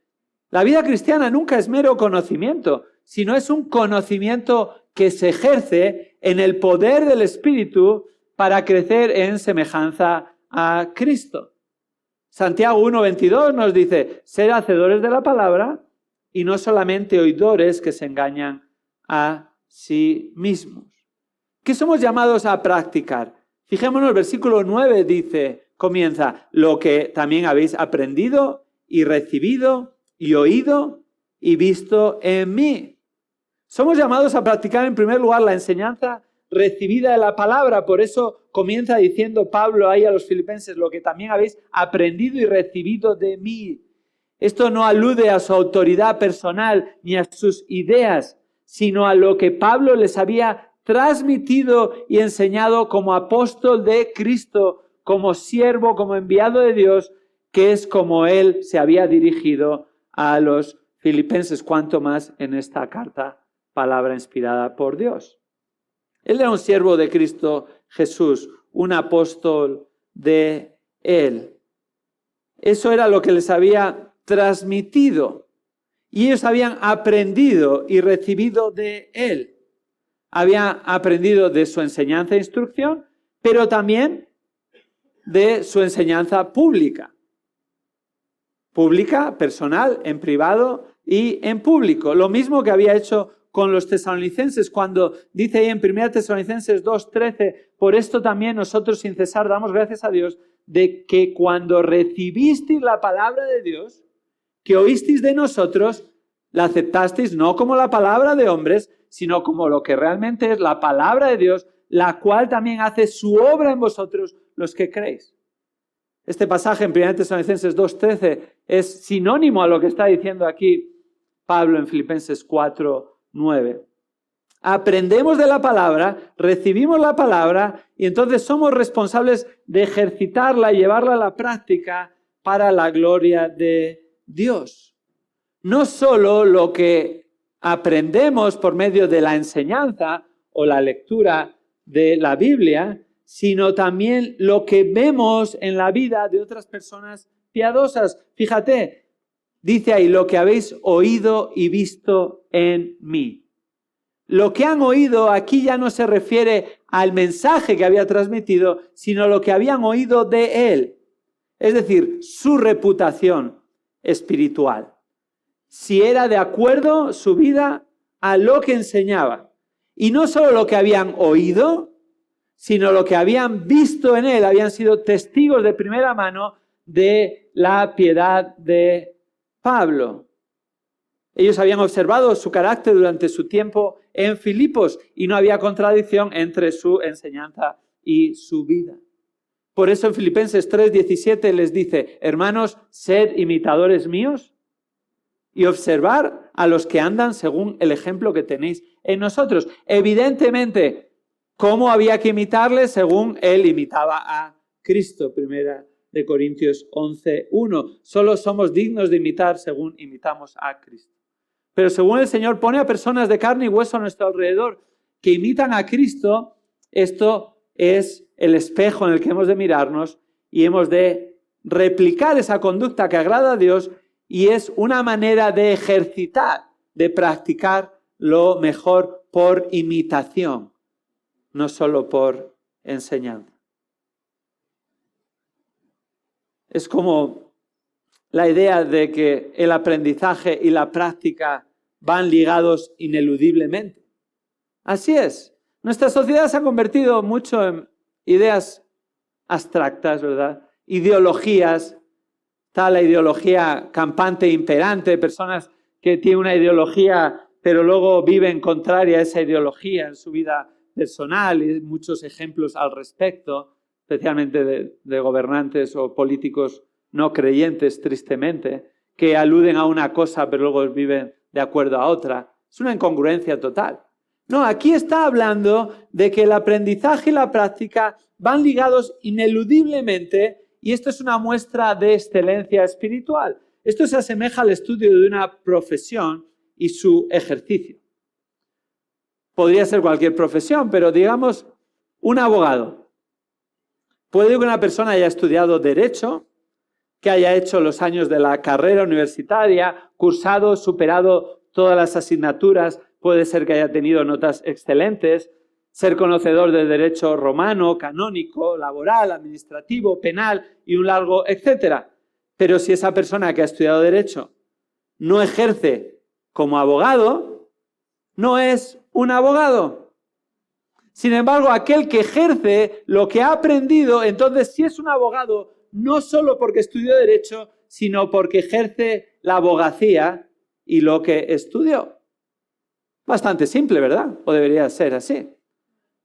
[SPEAKER 1] La vida cristiana nunca es mero conocimiento, sino es un conocimiento que se ejerce en el poder del Espíritu para crecer en semejanza a Cristo. Santiago 1:22 nos dice, ser hacedores de la palabra y no solamente oidores que se engañan a sí mismos. ¿Qué somos llamados a practicar? Fijémonos, el versículo 9 comienza, lo que también habéis aprendido y recibido y oído y visto en mí. Somos llamados a practicar en primer lugar la enseñanza recibida de la palabra. Por eso comienza diciendo Pablo ahí a los filipenses, lo que también habéis aprendido y recibido de mí. Esto no alude a su autoridad personal ni a sus ideas, sino a lo que Pablo les había transmitido y enseñado como apóstol de Cristo, como siervo, como enviado de Dios, que es como él se había dirigido a los filipenses, cuanto más en esta carta, palabra inspirada por Dios. Él era un siervo de Cristo Jesús, un apóstol de él. Eso era lo que les había transmitido. Y ellos habían aprendido y recibido de él. Habían aprendido de su enseñanza e instrucción, pero también de su enseñanza pública. Pública, personal, en privado y en público. Lo mismo que había hecho con los tesalonicenses cuando dice ahí en 1 Tesalonicenses 2:13, por esto también nosotros sin cesar damos gracias a Dios de que cuando recibisteis la palabra de Dios, que oísteis de nosotros, la aceptasteis no como la palabra de hombres, sino como lo que realmente es la palabra de Dios, la cual también hace su obra en vosotros los que creéis. Este pasaje en 1 Tesalonicenses 2:13 es sinónimo a lo que está diciendo aquí Pablo en Filipenses 4:9. Aprendemos de la palabra, recibimos la palabra y entonces somos responsables de ejercitarla y llevarla a la práctica para la gloria de Dios. No solo lo que aprendemos por medio de la enseñanza o la lectura de la Biblia, sino también lo que vemos en la vida de otras personas piadosas. Fíjate, dice ahí, lo que habéis oído y visto en mí. Lo que han oído aquí ya no se refiere al mensaje que había transmitido, sino lo que habían oído de él. Es decir, su reputación espiritual. Si era de acuerdo su vida a lo que enseñaba. Y no solo lo que habían oído, sino lo que habían visto en él. Habían sido testigos de primera mano de la piedad de Pablo. Ellos habían observado su carácter durante su tiempo en Filipos y no había contradicción entre su enseñanza y su vida. Por eso en Filipenses 3:17 les dice, hermanos, sed imitadores míos y observar a los que andan según el ejemplo que tenéis en nosotros. Evidentemente, ¿cómo había que imitarles? Según él imitaba a Cristo. 1 Corintios 11:1. Solo somos dignos de imitar según imitamos a Cristo. Pero según el Señor pone a personas de carne y hueso a nuestro alrededor que imitan a Cristo, esto es el espejo en el que hemos de mirarnos y hemos de replicar esa conducta que agrada a Dios, y es una manera de ejercitar, de practicar lo mejor por imitación, no solo por enseñanza. Es como la idea de que el aprendizaje y la práctica van ligados ineludiblemente. Así es. Nuestra sociedad se ha convertido mucho en ideas abstractas, ¿verdad? Ideologías. Está la ideología campante e imperante, personas que tienen una ideología pero luego viven contraria a esa ideología en su vida personal, y muchos ejemplos al respecto, especialmente de gobernantes o políticos no creyentes, tristemente, que aluden a una cosa pero luego viven de acuerdo a otra. Es una incongruencia total. No, aquí está hablando de que el aprendizaje y la práctica van ligados ineludiblemente, y esto es una muestra de excelencia espiritual. Esto se asemeja al estudio de una profesión y su ejercicio. Podría ser cualquier profesión, pero digamos un abogado. Puede que una persona haya estudiado Derecho, que haya hecho los años de la carrera universitaria, cursado, superado todas las asignaturas, puede ser que haya tenido notas excelentes, ser conocedor del derecho romano, canónico, laboral, administrativo, penal y un largo etcétera. Pero si esa persona que ha estudiado Derecho no ejerce como abogado, no es un abogado. Sin embargo, aquel que ejerce lo que ha aprendido, entonces sí es un abogado, no solo porque estudió Derecho, sino porque ejerce la abogacía y lo que estudió. Bastante simple, ¿verdad? O debería ser así.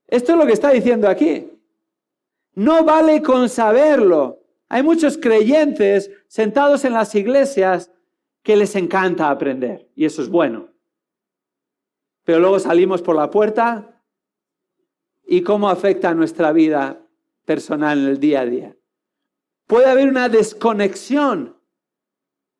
[SPEAKER 1] Esto es lo que está diciendo aquí. No vale con saberlo. Hay muchos creyentes sentados en las iglesias que les encanta aprender, y eso es bueno. Pero luego salimos por la puerta y ¿cómo afecta a nuestra vida personal en el día a día? Puede haber una desconexión.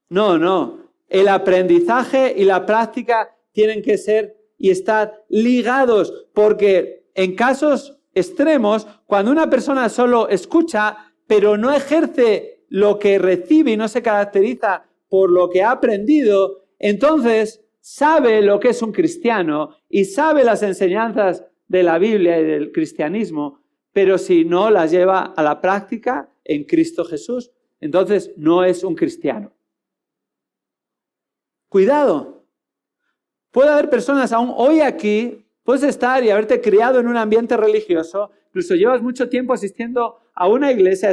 [SPEAKER 1] No. El aprendizaje y la práctica tienen que ser y estar ligados, porque en casos extremos, cuando una persona solo escucha, pero no ejerce lo que recibe y no se caracteriza por lo que ha aprendido, entonces sabe lo que es un cristiano y sabe las enseñanzas de la Biblia y del cristianismo, pero si no las lleva a la práctica en Cristo Jesús, entonces no es un cristiano. Cuidado. Puede haber personas aún hoy aquí, puedes estar y haberte criado en un ambiente religioso, incluso llevas mucho tiempo asistiendo a una iglesia,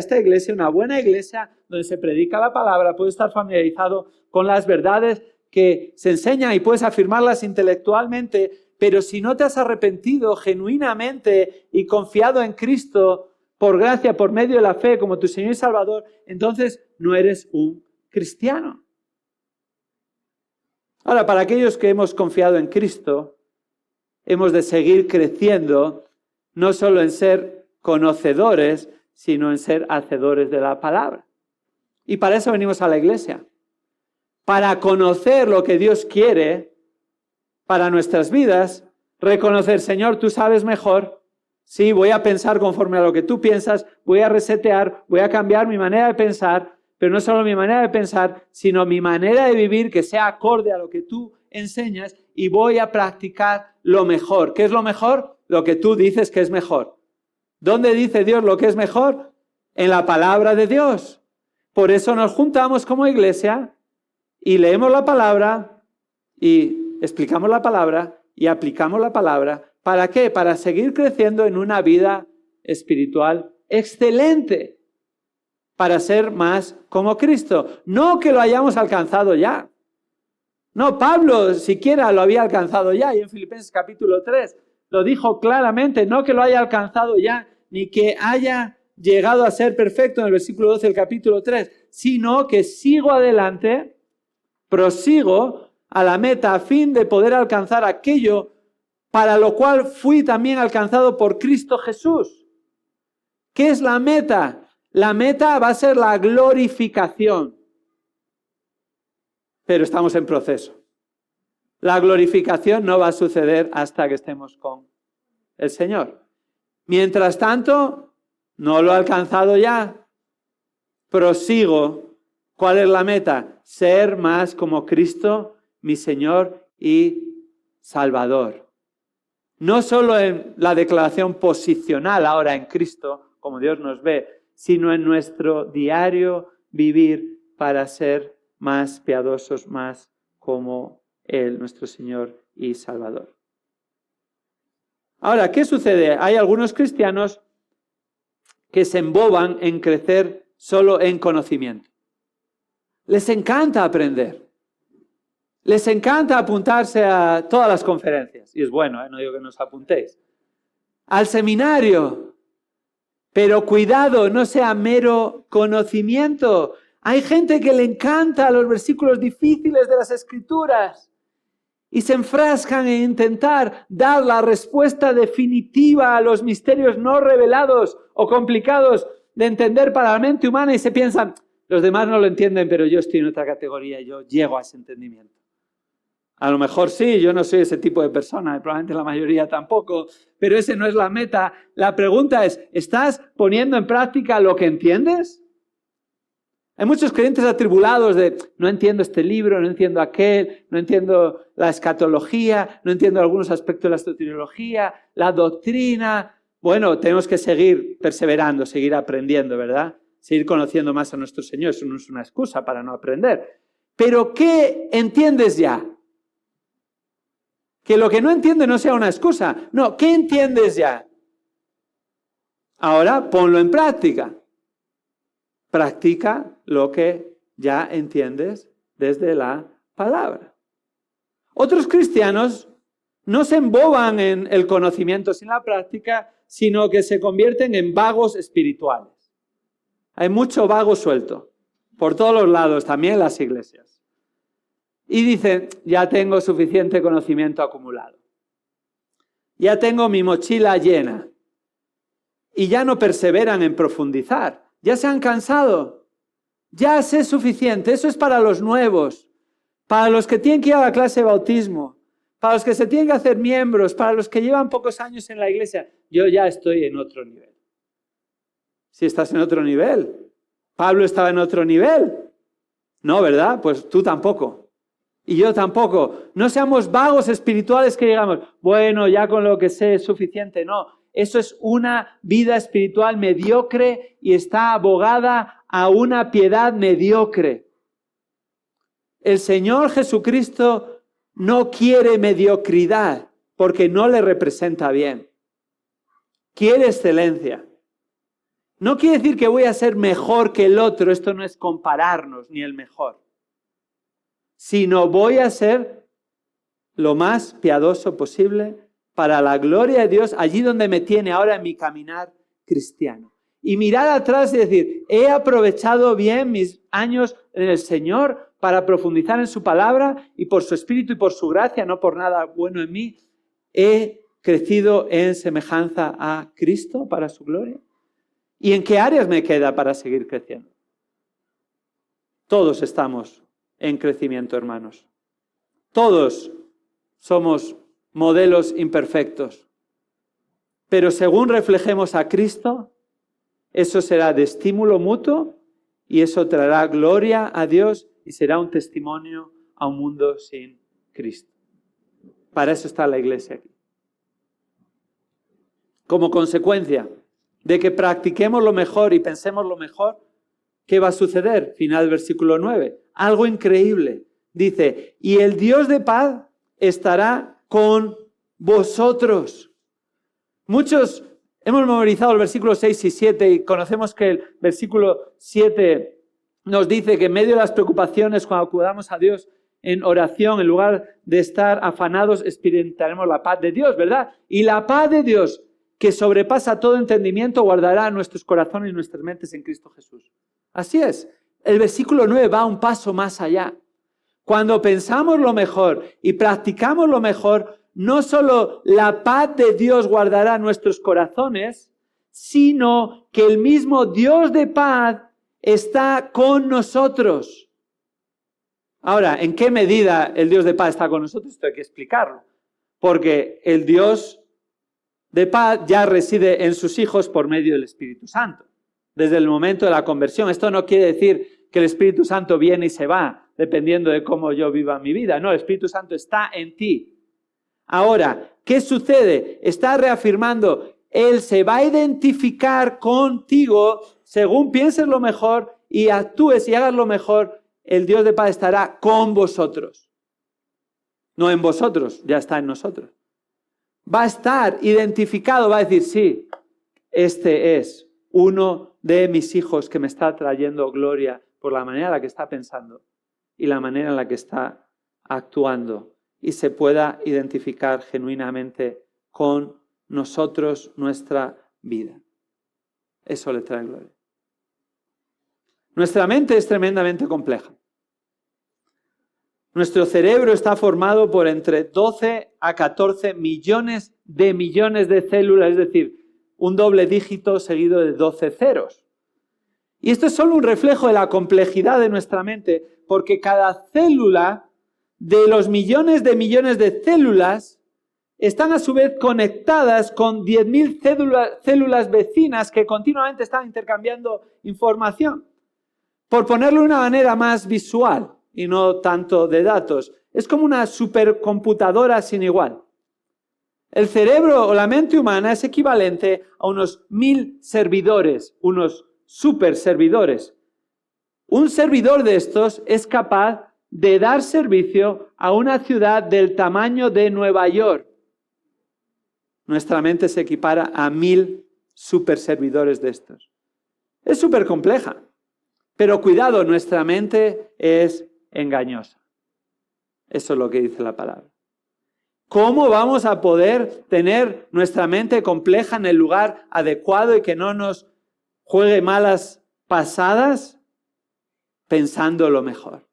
[SPEAKER 1] una buena iglesia, donde se predica la palabra, puedes estar familiarizado con las verdades que se enseñan y puedes afirmarlas intelectualmente, pero si no te has arrepentido genuinamente y confiado en Cristo por gracia, por medio de la fe, como tu Señor y Salvador, entonces no eres un cristiano. Ahora, para aquellos que hemos confiado en Cristo, hemos de seguir creciendo, no solo en ser conocedores, sino en ser hacedores de la palabra. Y para eso venimos a la iglesia. Para conocer lo que Dios quiere para nuestras vidas, reconocer, Señor, tú sabes mejor. Sí, voy a pensar conforme a lo que tú piensas, voy a resetear, voy a cambiar mi manera de pensar, pero no solo mi manera de pensar, sino mi manera de vivir que sea acorde a lo que tú enseñas, y voy a practicar lo mejor. ¿Qué es lo mejor? Lo que tú dices que es mejor. ¿Dónde dice Dios lo que es mejor? En la palabra de Dios. Por eso nos juntamos como iglesia y leemos la palabra y explicamos la palabra y aplicamos la palabra. ¿Para qué? Para seguir creciendo en una vida espiritual excelente. Para ser más como Cristo. No que lo hayamos alcanzado ya. No, Pablo siquiera lo había alcanzado ya, y en Filipenses capítulo 3 lo dijo claramente, no que lo haya alcanzado ya, ni que haya llegado a ser perfecto en el versículo 12 del capítulo 3, sino que sigo adelante, prosigo a la meta a fin de poder alcanzar aquello para lo cual fui también alcanzado por Cristo Jesús. ¿Qué es la meta? La meta va a ser la glorificación. Pero estamos en proceso. La glorificación no va a suceder hasta que estemos con el Señor. Mientras tanto, no lo he alcanzado ya. Prosigo. ¿Cuál es la meta? Ser más como Cristo, mi Señor y Salvador. No solo en la declaración posicional ahora en Cristo, como Dios nos ve, sino en nuestro diario vivir para ser más piadosos, más como Él, nuestro Señor y Salvador. Ahora, ¿qué sucede? Hay algunos cristianos que se emboban en crecer solo en conocimiento. Les encanta aprender. Les encanta apuntarse a todas las conferencias. Y es bueno, no digo que no os apuntéis. Al seminario. Pero cuidado, no sea mero conocimiento. Hay gente que le encanta los versículos difíciles de las Escrituras y se enfrascan en intentar dar la respuesta definitiva a los misterios no revelados o complicados de entender para la mente humana y se piensan, los demás no lo entienden, pero yo estoy en otra categoría, yo llego a ese entendimiento. A lo mejor sí, yo no soy ese tipo de persona, probablemente la mayoría tampoco, pero ese no es la meta. La pregunta es, ¿estás poniendo en práctica lo que entiendes? Hay muchos creyentes atribulados de, no entiendo este libro, no entiendo aquel, no entiendo la escatología, no entiendo algunos aspectos de la soteriología, la doctrina. Bueno, tenemos que seguir perseverando, seguir aprendiendo, ¿verdad? Seguir conociendo más a nuestro Señor, eso no es una excusa para no aprender. Pero ¿qué entiendes ya? Que lo que no entiende no sea una excusa. No, ¿qué entiendes ya? Ahora ponlo en práctica. Practica lo que ya entiendes desde la palabra. Otros cristianos no se emboban en el conocimiento sin la práctica, sino que se convierten en vagos espirituales. Hay mucho vago suelto, por todos los lados, también en las iglesias. Y dicen, ya tengo suficiente conocimiento acumulado. Ya tengo mi mochila llena. Y ya no perseveran en profundizar. Ya se han cansado. Ya sé suficiente. Eso es para los nuevos. Para los que tienen que ir a la clase de bautismo. Para los que se tienen que hacer miembros. Para los que llevan pocos años en la iglesia. Yo ya estoy en otro nivel. Si estás en otro nivel. Pablo estaba en otro nivel. No, ¿verdad? Pues tú tampoco. Y yo tampoco. No seamos vagos espirituales que digamos, bueno, ya con lo que sé es suficiente. No, eso es una vida espiritual mediocre y está abogada a una piedad mediocre. El Señor Jesucristo no quiere mediocridad porque no le representa bien. Quiere excelencia. No quiere decir que voy a ser mejor que el otro. Esto no es compararnos ni el mejor. Sino voy a ser lo más piadoso posible para la gloria de Dios allí donde me tiene ahora en mi caminar cristiano. Y mirar atrás y decir, he aprovechado bien mis años en el Señor para profundizar en su palabra y por su Espíritu y por su gracia, no por nada bueno en mí, he crecido en semejanza a Cristo para su gloria. ¿Y en qué áreas me queda para seguir creciendo? Todos estamos en crecimiento, hermanos. Todos somos modelos imperfectos. Pero según reflejemos a Cristo, eso será de estímulo mutuo y eso traerá gloria a Dios y será un testimonio a un mundo sin Cristo. Para eso está la iglesia aquí. Como consecuencia de que practiquemos lo mejor y pensemos lo mejor, ¿qué va a suceder? Final del versículo 9. Algo increíble. Dice, y el Dios de paz estará con vosotros. Muchos hemos memorizado el versículo 6 y 7 y conocemos que el versículo 7 nos dice que en medio de las preocupaciones, cuando acudamos a Dios en oración, en lugar de estar afanados, experimentaremos la paz de Dios, ¿verdad? Y la paz de Dios, que sobrepasa todo entendimiento, guardará nuestros corazones y nuestras mentes en Cristo Jesús. Así es. El versículo 9 va un paso más allá. Cuando pensamos lo mejor y practicamos lo mejor, no solo la paz de Dios guardará nuestros corazones, sino que el mismo Dios de paz está con nosotros. Ahora, ¿en qué medida el Dios de paz está con nosotros? Esto hay que explicarlo. Porque el Dios de paz ya reside en sus hijos por medio del Espíritu Santo. Desde el momento de la conversión. Esto no quiere decir que el Espíritu Santo viene y se va, dependiendo de cómo yo viva mi vida. No, el Espíritu Santo está en ti. Ahora, ¿qué sucede? Está reafirmando, Él se va a identificar contigo según pienses lo mejor y actúes y hagas lo mejor. El Dios de paz estará con vosotros. No en vosotros, ya está en nosotros. Va a estar identificado, va a decir, sí, este es uno de mis hijos que me está trayendo gloria por la manera en la que está pensando y la manera en la que está actuando. Y se pueda identificar genuinamente con nosotros nuestra vida. Eso le trae gloria. Nuestra mente es tremendamente compleja. Nuestro cerebro está formado por entre 12 a 14 millones de células, es decir, un doble dígito seguido de 12 ceros. Y esto es solo un reflejo de la complejidad de nuestra mente, porque cada célula de los millones de células están a su vez conectadas con 10.000 células vecinas que continuamente están intercambiando información. Por ponerlo de una manera más visual y no tanto de datos, es como una supercomputadora sin igual. El cerebro o la mente humana es equivalente a unos 1.000 servidores, unos superservidores. Un servidor de estos es capaz de dar servicio a una ciudad del tamaño de Nueva York. Nuestra mente se equipara a 1.000 superservidores de estos. Es súper compleja. Pero cuidado, nuestra mente es engañosa. Eso es lo que dice la palabra. ¿Cómo vamos a poder tener nuestra mente compleja en el lugar adecuado y que no nos juegue malas pasadas? Pensando lo mejor.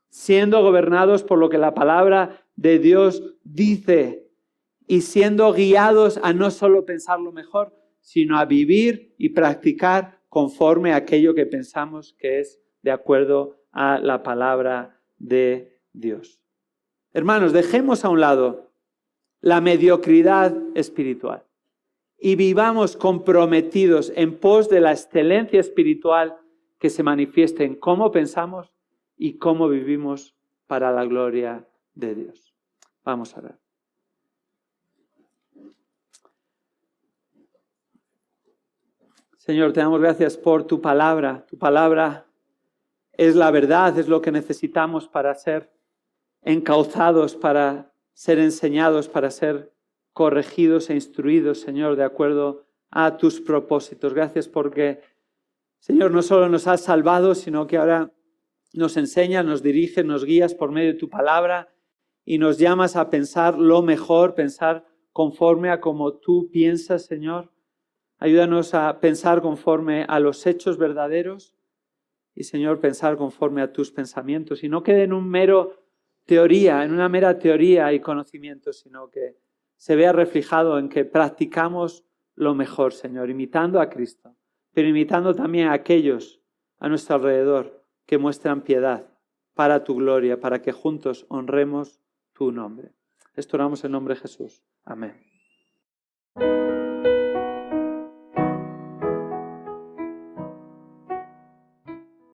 [SPEAKER 1] Siendo gobernados por lo que la palabra de Dios dice y siendo guiados a no solo pensar lo mejor, sino a vivir y practicar conforme a aquello que pensamos que es de acuerdo a la palabra de Dios. Hermanos, dejemos a un lado la mediocridad espiritual y vivamos comprometidos en pos de la excelencia espiritual que se manifieste en cómo pensamos y cómo vivimos para la gloria de Dios. Vamos a orar. Señor, te damos gracias por tu palabra. Tu palabra es la verdad, es lo que necesitamos para ser encauzados, para ser enseñados, para ser corregidos e instruidos, Señor, de acuerdo a tus propósitos. Gracias porque, Señor, no solo nos has salvado, sino que ahora nos enseñas, nos diriges, nos guías por medio de tu palabra y nos llamas a pensar lo mejor, pensar conforme a como tú piensas, Señor. Ayúdanos a pensar conforme a los hechos verdaderos y, Señor, pensar conforme a tus pensamientos. Y no quede en una mera teoría y conocimiento, sino que se vea reflejado en que practicamos lo mejor, Señor, imitando a Cristo, pero imitando también a aquellos a nuestro alrededor que muestran piedad para tu gloria, para que juntos honremos tu nombre. Esto oramos en nombre de Jesús. Amén.